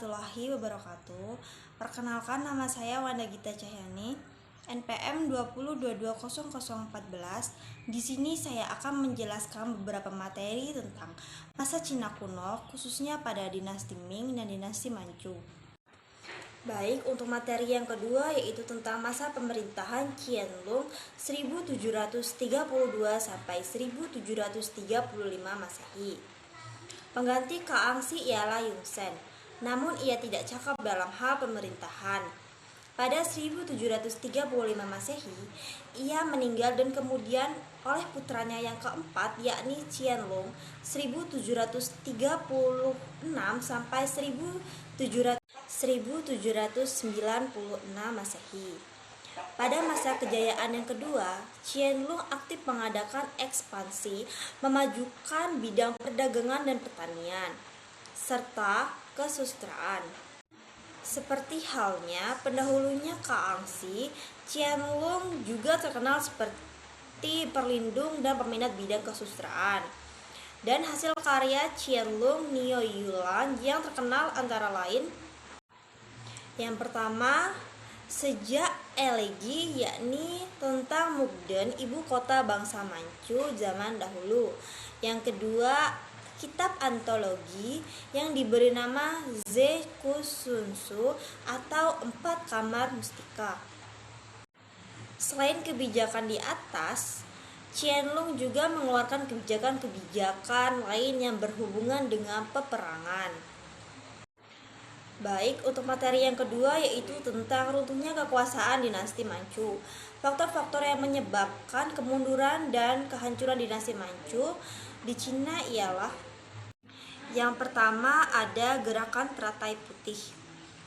warahmatullahi wabarakatuh. Perkenalkan, nama saya Wanda Gita Cahyani, NPM 20220014. Di sini saya akan menjelaskan beberapa materi tentang masa Cina kuno, khususnya pada dinasti Ming dan dinasti Manchu. Baik, untuk materi yang kedua yaitu tentang masa pemerintahan Qianlong 1732 sampai 1735 Masehi. Pengganti Kangxi ialah Yongzheng, namun ia tidak cakap dalam hal pemerintahan. Pada 1735 Masehi, ia meninggal dan kemudian oleh putranya yang keempat yakni Qianlong 1736 sampai 1796 Masehi. Pada masa kejayaan yang kedua, Qianlong aktif mengadakan ekspansi, memajukan bidang perdagangan dan pertanian, serta kesusastraan. Seperti halnya pendahulunya Kangxi, Qianlong juga terkenal seperti perlindung dan peminat bidang kesusastraan. Dan hasil karya Qianlong Niu Yulan yang terkenal antara lain: yang pertama, Sejak Elegi, yakni tentang Mukden, ibu kota bangsa Manchu zaman dahulu. Yang kedua, kitab antologi yang diberi nama Zekusunsu atau 4 Kamar Mustika. Selain kebijakan di atas, Qianlong juga mengeluarkan kebijakan-kebijakan lain yang berhubungan dengan peperangan. Baik, untuk materi yang kedua yaitu tentang runtuhnya kekuasaan dinasti Manchu. Faktor-faktor yang menyebabkan kemunduran dan kehancuran dinasti Manchu di Cina ialah: yang pertama, ada gerakan Teratai Putih.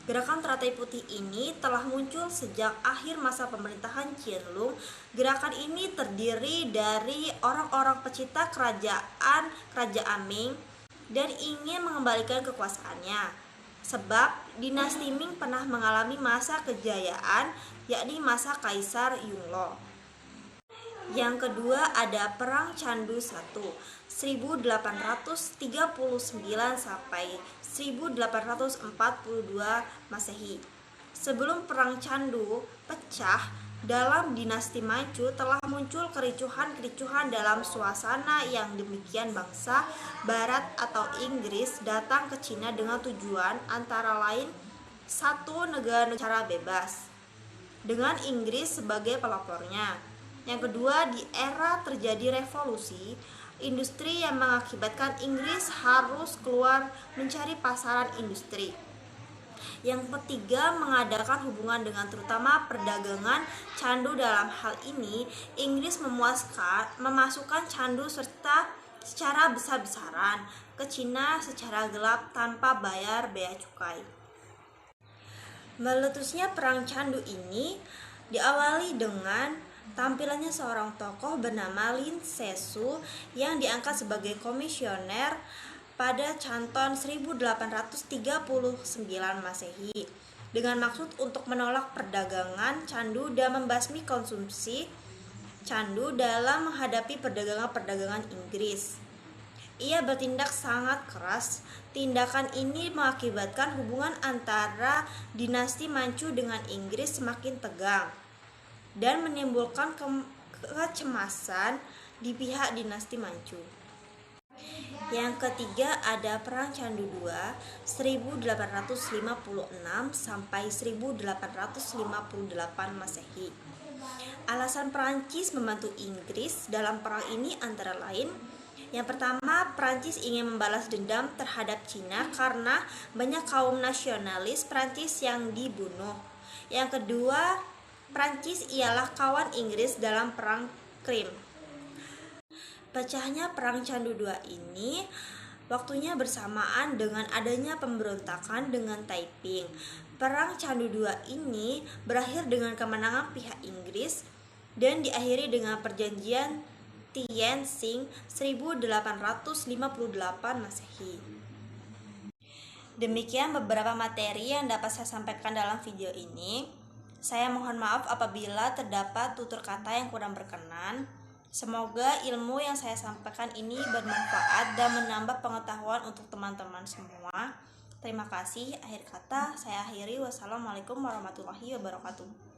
Gerakan Teratai Putih ini telah muncul sejak akhir masa pemerintahan Qianlong. Gerakan ini terdiri dari orang-orang pecinta kerajaan Ming dan ingin mengembalikan kekuasaannya. Sebab dinasti Ming pernah mengalami masa kejayaan, yakni masa Kaisar Yongle. Yang kedua, ada Perang Chandu I 1839 sampai 1842 Masehi. Sebelum Perang Chandu pecah dalam dinasti Manchu, telah muncul kericuhan-kericuhan dalam suasana yang demikian. Bangsa Barat atau Inggris datang ke Cina dengan tujuan antara lain: satu, negara bebas dengan Inggris sebagai pelopornya. Yang kedua, di era terjadi revolusi industri yang mengakibatkan Inggris harus keluar mencari pasaran industri. Yang ketiga, mengadakan hubungan dengan terutama perdagangan candu. Dalam hal ini, Inggris memasukkan candu secara besar-besaran ke Cina secara gelap tanpa bayar bea cukai. Meletusnya perang candu ini diawali dengan tampilannya seorang tokoh bernama Lin Zexu yang diangkat sebagai komisioner pada Canton 1839 Masehi dengan maksud untuk menolak perdagangan candu dan membasmi konsumsi candu dalam menghadapi perdagangan Inggris. Ia bertindak sangat keras. Tindakan ini mengakibatkan hubungan antara dinasti Manchu dengan Inggris semakin tegang dan menimbulkan kecemasan di pihak dinasti Manchu. Yang ketiga, ada Perang Chandu II 1856 sampai 1858 Masehi. Alasan Perancis membantu Inggris dalam perang ini antara lain: yang pertama, Perancis ingin membalas dendam terhadap Cina karena banyak kaum nasionalis Perancis yang dibunuh. Yang kedua, Perancis ialah kawan Inggris dalam perang Krim. Pecahnya Perang Chandu II ini waktunya bersamaan dengan adanya pemberontakan dengan Taiping. Perang Chandu II ini berakhir dengan kemenangan pihak Inggris dan diakhiri dengan perjanjian Tianjin 1858 Masehi. Demikian beberapa materi yang dapat saya sampaikan dalam video ini. Saya mohon maaf apabila terdapat tutur kata yang kurang berkenan. Semoga ilmu yang saya sampaikan ini bermanfaat dan menambah pengetahuan untuk teman-teman semua. Terima kasih. Akhir kata saya akhiri. Wassalamualaikum warahmatullahi wabarakatuh.